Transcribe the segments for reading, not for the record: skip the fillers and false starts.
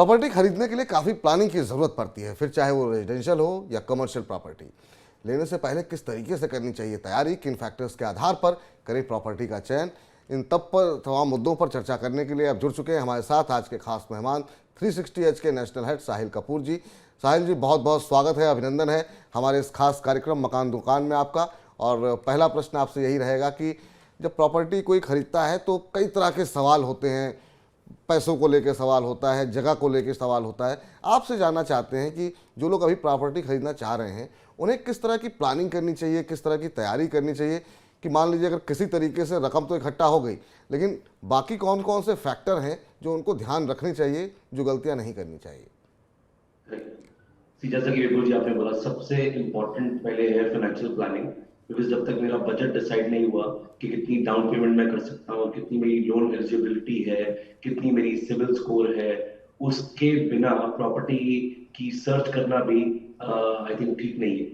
Property खरीदने के लिए काफ़ी प्लानिंग की ज़रूरत पड़ती है, फिर चाहे वो रेजिडेंशियल हो या कमर्शियल प्रॉपर्टी। लेने से पहले किस तरीके से करनी चाहिए तैयारी, किन फैक्टर्स के आधार पर करें प्रॉपर्टी का चयन, इन तमाम मुद्दों पर चर्चा करने के लिए अब जुड़ चुके हैं हमारे साथ आज के खास मेहमान 360 के नेशनल हेड साहिल कपूर जी। साहिल जी, बहुत बहुत स्वागत है, अभिनंदन है हमारे इस खास कार्यक्रम मकान दुकान में आपका। और पहला प्रश्न आपसे यही रहेगा कि जब प्रॉपर्टी कोई खरीदता है तो कई तरह के सवाल होते हैं, पैसों को लेकर सवाल होता है, जगह को लेकर सवाल होता है। आपसे जानना चाहते हैं कि जो लोग अभी प्रॉपर्टी खरीदना चाह रहे हैं उन्हें किस तरह की प्लानिंग करनी चाहिए, किस तरह की तैयारी करनी चाहिए कि मान लीजिए अगर किसी तरीके से रकम तो इकट्ठा हो गई, लेकिन बाकी कौन कौन से फैक्टर हैं जो उनको ध्यान रखने चाहिए, जो गलतियां नहीं करनी चाहिए। जैसा कि विपुल जी आपने बोला, सबसे इम्पोर्टेंट पहले है फाइनेंशियल प्लानिंग। बिकॉज जब तक मेरा बजट डिसाइड नहीं हुआ कि कितनी डाउन पेमेंट मैं कर सकता हूँ, कितनी मेरी लोन एलिजिबिलिटी है, कितनी मेरी सिविल स्कोर है, उसके बिना प्रॉपर्टी की सर्च करना भी आई थिंक ठीक नहीं है।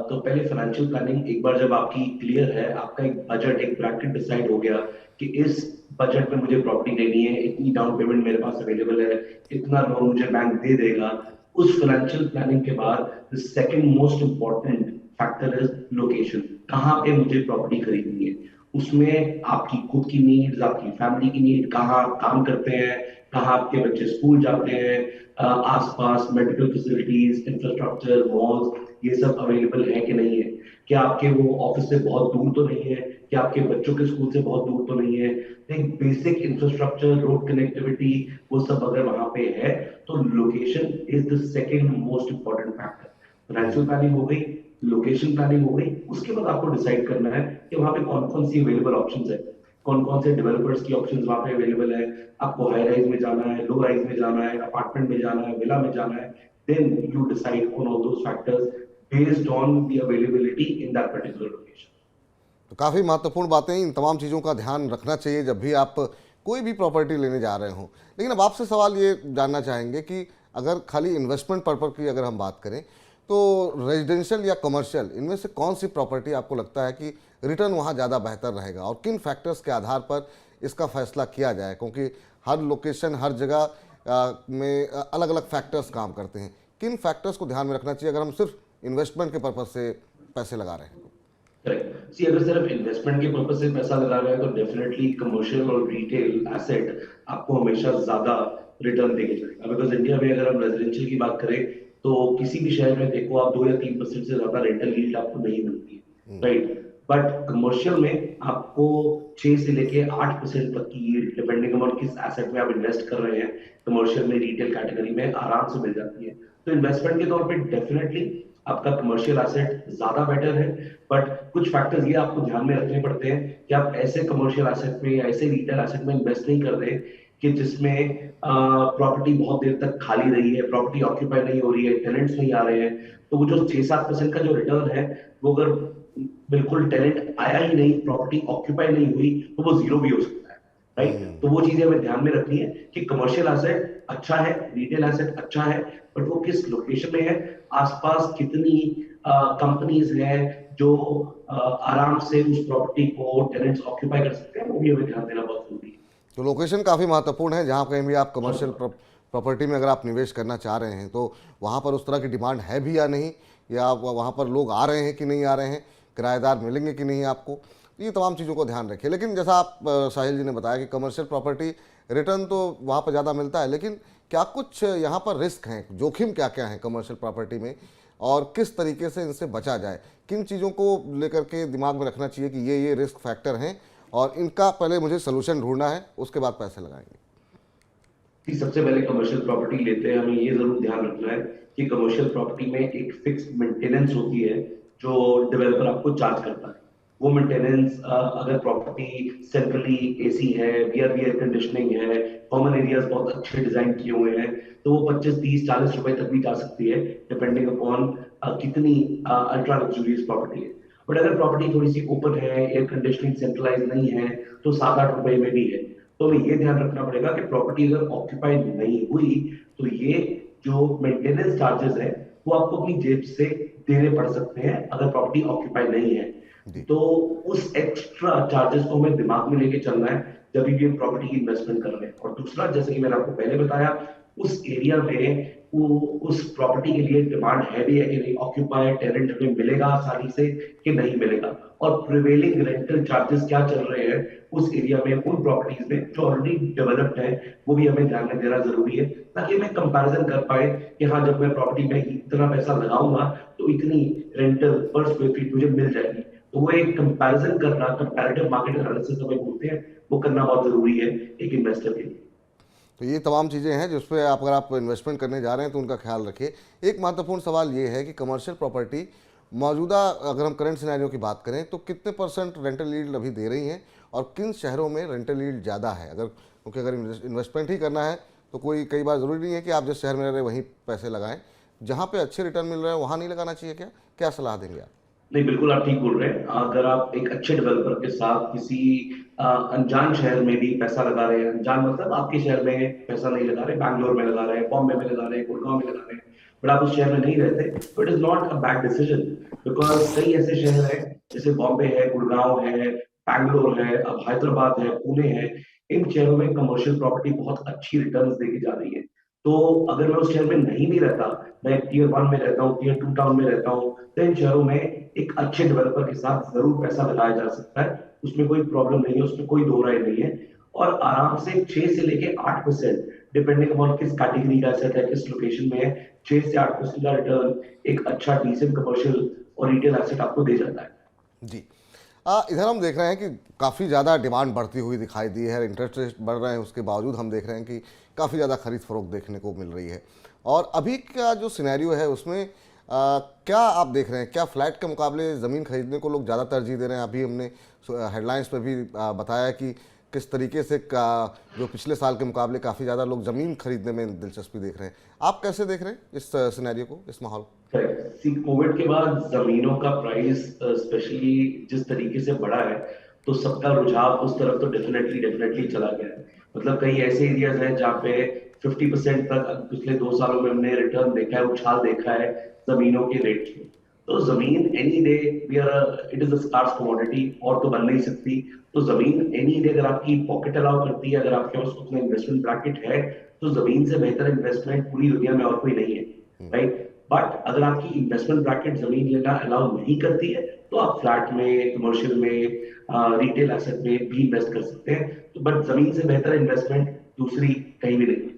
तो पहले फाइनेंशियल प्लानिंग, एक बार जब आपकी क्लियर है, आपका एक बजट, एक ब्रैकेट डिसाइड हो गया कि इस बजट में मुझे प्रॉपर्टी लेनी है, इतनी डाउन पेमेंट मेरे पास अवेलेबल है, इतना लोन मुझे बैंक दे देगा, उस फाइनेंशियल प्लानिंग के बाद the second most important factor is location. कहाँ पे मुझे प्रॉपर्टी खरीदनी है, उसमें आपकी खुद की नीड्स, आपकी फैमिली की नीड, कहाँ आप काम करते हैं, कहाँ आपके बच्चे स्कूल जाते हैं, आसपास मेडिकल फैसिलिटीज, इंफ्रास्ट्रक्चर, मॉल्स, ये सब अवेलेबल है कि नहीं है, क्या आपके वो ऑफिस से बहुत दूर तो नहीं है, क्या आपके बच्चों के स्कूल से बहुत दूर तो नहीं है। एक बेसिक इंफ्रास्ट्रक्चर, रोड कनेक्टिविटी, वो सब अगर वहां पे है तो location is the second most important factor. Financial planning हो गई, लोकेशन प्लानिंग हो गई, उसके बाद आपको डिसाइड करना है कि वहां पे कौन कौन सी अवेलेबल ऑप्शंस है, कौन कौन से डेवलपर्स की ऑप्शंस वहां पे अवेलेबल है। आपको हाई राइज में जाना है, लो राइज में जाना है, अपार्टमेंट में जाना है, विला में जाना है, then you decide on all those factors based on the availability in that particular location. तो काफ़ी महत्वपूर्ण बातें, इन तमाम चीज़ों का ध्यान रखना चाहिए जब भी आप कोई भी प्रॉपर्टी लेने जा रहे हों। लेकिन अब आपसे सवाल ये जानना चाहेंगे कि अगर खाली इन्वेस्टमेंट पर्पज़ की अगर हम बात करें तो रेजिडेंशियल या कमर्शियल, इनमें से कौन सी प्रॉपर्टी आपको लगता है कि रिटर्न वहाँ ज़्यादा बेहतर रहेगा, और किन फैक्टर्स के आधार पर इसका फैसला किया जाए, क्योंकि हर लोकेशन, हर जगह में अलग अलग फैक्टर्स काम करते हैं। किन फैक्टर्स को ध्यान में रखना चाहिए अगर हम सिर्फ इन्वेस्टमेंट के पर्पज़ से पैसे लगा रहे हैं। करेक्ट। सी, अगर सिर्फ इन्वेस्टमेंट के पर्पज से पैसा लगा रहे हैं तो डेफिनेटली कमर्शियल और रिटेल एसेट आपको हमेशा ज्यादा रिटर्न देके चलेगा। बिकॉज इंडिया में अगर हम रेजिडेंशियल की बात करें तो किसी भी शहर में देखो आप 2 या 3% से ज्यादा रेंटल यील्ड आपको नहीं मिलती है, राइट। बट कमर्शियल में आपको 6 से लेके 8% तक की यील्ड, डिपेंडिंग अपॉन किस एसेट में आप इन्वेस्ट कर रहे हैं, कमर्शियल में, रिटेल कैटेगरी में आराम से मिल जाती है। तो इन्वेस्टमेंट के तौर पे डेफिनेटली आपका कमर्शियल एसेट ज्यादा बेटर है। बट कुछ फैक्टर्स ये आपको ध्यान में रखने पड़ते हैं कि आप ऐसे कमर्शियल एसेट में या ऐसे रिटेल एसेट में इन्वेस्ट नहीं कर रहे कि जिसमें प्रॉपर्टी बहुत देर तक खाली रही है, प्रॉपर्टी ऑक्यूपाई नहीं हो रही है, टेनेंट्स नहीं आ रहे हैं, तो वो जो 6-7% का जो रिटर्न है, वो अगर बिल्कुल टेनेंट आया ही नहीं, प्रॉपर्टी ऑक्यूपाई नहीं हुई, तो वो जीरो भी हो सकता है, राइट। तो वो चीजें हमें ध्यान में रखनी है कि कमर्शियल एसेट अच्छा है, रिटेल एसेट अच्छा है, बट वो किस लोकेशन में है, आसपास कितनी कंपनीज हैं जो आराम से उस प्रॉपर्टी को टेनेंट्स ऑक्यूपाई कर सकते हैं, वो भी हमें ध्यान देना बहुत जरूरी है। तो लोकेशन काफ़ी महत्वपूर्ण है। जहाँ कहीं भी आप कमर्शियल प्रॉपर्टी में अगर आप निवेश करना चाह रहे हैं तो वहाँ पर उस तरह की डिमांड है भी या नहीं, या वहाँ पर लोग आ रहे हैं कि नहीं आ रहे हैं, किराएदार मिलेंगे कि नहीं आपको, ये तमाम चीज़ों को ध्यान रखिए। लेकिन जैसा आप साहिल जी ने बताया कि कमर्शियल प्रॉपर्टी रिटर्न तो वहाँ पर ज़्यादा मिलता है, लेकिन क्या कुछ यहाँ पर रिस्क हैं, जोखिम क्या क्या हैं कमर्शियल प्रॉपर्टी में, और किस तरीके से इनसे बचा जाए, किन चीज़ों को लेकर के दिमाग में रखना चाहिए कि ये रिस्क फैक्टर हैं और इनका पहले मुझे सोल्यूशन ढूंढना है, उसके बाद पैसे लगाएंगे। सबसे पहले कमर्शियल प्रॉपर्टी लेते हैं, हमें ये जरूर ध्यान रखना है कि कमर्शियल प्रॉपर्टी में एक फिक्स मेंटेनेंस होती है जो डेवलपर आपको चार्ज करता है। वो मेंटेनेंस, अगर प्रॉपर्टी सेंट्रली एसी है, वी एयर कंडीशनिंग है, कॉमन एरियाज बहुत अच्छे डिजाइन किए हुए हैं, तो वो 25, 30, 40 रुपए तक भी जा सकती है, डिपेंडिंग अपॉन कितनी अल्ट्रा लग्जूरियस प्रॉपर्टी है। बट अगर प्रॉपर्टी थोड़ी सी ओपन है, एयर कंडीशनिंग सेंट्रलाइज नहीं है, तो 7-8 रुपए में भी है। तो हमें ये ध्यान रखना पड़ेगा कि प्रॉपर्टी अगर ऑक्यूपाइड नहीं हुई तो ये जो मेंटेनेंस चार्जेस है वो आपको अपनी जेब से देने पड़ सकते हैं अगर प्रॉपर्टी ऑक्यूपाइड नहीं है। तो उस एक्स्ट्रा चार्जेस को हमें दिमाग में लेके चलना है जब भी हम प्रॉपर्टी की इन्वेस्टमेंट कर रहे हैं। और दूसरा, जैसे कि मैंने आपको पहले बताया, उस एरिया में वो उस प्रॉपर्टी के लिए डिमांड है भी है कि नहीं, ऑक्यूपायर टेनेंट हमें मिलेगा आसानी से कि नहीं मिलेगा, और प्रिवेलिंग रेंटल चार्जेस क्या चल रहे हैं उस एरिया में, उन प्रॉपर्टीज में जो ऑलरेडी डेवलप्ड है, वो भी हमें ध्यान में देना जरूरी है, ताकि हमें कंपैरिजन कर पाए कि हाँ, जब मैं प्रॉपर्टी में इतना पैसा लगाऊंगा तो इतनी रेंटल पर स्क्वायर फीट मुझे मिल जाएगी। तो वो एक कंपैरिजन करना, कंपैरेटिव मार्केट एनालिसिस हमें बोलते हैं, वो करना बहुत जरूरी है एक इन्वेस्टर के लिए। तो ये तमाम चीज़ें हैं जिस पे अगर आप इन्वेस्टमेंट करने जा रहे हैं तो उनका ख्याल रखिए। एक महत्वपूर्ण सवाल ये है कि कमर्शियल प्रॉपर्टी मौजूदा, अगर हम करंट सिनेरियो की बात करें तो कितने परसेंट रेंटल यील्ड अभी दे रही हैं और किन शहरों में रेंटल यील्ड ज़्यादा है? अगर क्योंकि अगर इन्वेस्टमेंट ही करना है तो कोई कई बार ज़रूरी नहीं है कि आप जिस शहर में रह रहे हैं वहीं पैसे लगाएं। जहाँ पे अच्छे रिटर्न मिल रहे हैं वहाँ नहीं लगाना चाहिए क्या? क्या सलाह देंगे आप? नहीं, बिल्कुल आप ठीक बोल रहे हैं। अगर आप एक अच्छे डेवलपर के साथ किसी अनजान शहर में भी पैसा लगा रहे हैं, अनजान मतलब आपके शहर में पैसा नहीं लगा रहे, बैंगलोर में लगा रहे हैं, बॉम्बे में लगा रहे हैं, गुड़गांव में लगा रहे हैं, बट आप उस शहर में नहीं रहते, तो it is not a bad decision. Because कई ऐसे शहर हैं, जैसे बॉम्बे है, गुड़गांव है, बैंगलोर है, अब हैदराबाद है, पुणे है, इन शहरों में कमर्शियल प्रॉपर्टी बहुत अच्छी रिटर्न देके जा रही है। तो अगर मैं उस शहर में नहीं भी रहता, मैं टीयर 1 में रहता हूँ, टीयर 2 टाउन में रहता हूँ, तो इन शहरों में एक अच्छे डेवलपर के साथ जरूर पैसा लगाया जा सकता है, उसमें कोई प्रॉब्लम नहीं है, उसमें कोई दो राय नहीं है। और आराम से 6 से लेके 8%, डिपेंडिंग अपॉन किस कैटेगरी का एसेट है, किस लोकेशन में है, 6 से 8% का रिटर्न एक अच्छा डिसेंट कमर्शियल और रिटेल एसेट आपको दे जाता है। जी। इधर हम देख रहे हैं कि काफ़ी ज़्यादा डिमांड बढ़ती हुई दिखाई दी है, इंटरेस्ट रेट बढ़ रहे हैं, उसके बावजूद हम देख रहे हैं कि काफ़ी ज़्यादा खरीद फरोख्त देखने को मिल रही है। और अभी का जो सिनेरियो है उसमें क्या आप देख रहे हैं, क्या फ्लैट के मुकाबले ज़मीन खरीदने को लोग ज़्यादा तरजीह दे रहे हैं? अभी हमने हेडलाइंस पर भी बताया कि किस तरीके से जो पिछले साल के मुकाबले काफ़ी ज़्यादा लोग ज़मीन खरीदने में दिलचस्पी देख रहे हैं। आप कैसे देख रहे हैं इस सिनेरियो को, इस माहौल को? करेक्ट। सी, कोविड के बाद जमीनों का प्राइस स्पेशली जिस तरीके से बढ़ा है, तो सबका रुझान उस तरफ तो डेफिनेटली डेफिनेटली चला गया है। मतलब कई ऐसे एरियाज हैं जहाँ पे 50% तक पिछले 2 सालों में हमने रिटर्न देखा है, उछाल देखा है जमीनों के रेट में। तो जमीन any day, we are it is a scarce commodity, और तो बन नहीं सकती। तो जमीन एनी डे, अगर आपकी पॉकेट अलाउ करती है, अगर आपके पास उतना इन्वेस्टमेंट ब्रैकेट है, तो जमीन से बेहतर इन्वेस्टमेंट पूरी दुनिया में और कोई नहीं है, राइट। बट अगर आपकी इन्वेस्टमेंट ब्रैकेट जमीन लेना अलाउ नहीं करती है, तो आप फ्लैट में, कमर्शियल में, रिटेल एसेट में भी इन्वेस्ट कर सकते हैं। तो बट जमीन से बेहतर इन्वेस्टमेंट दूसरी कहीं भी नहीं है।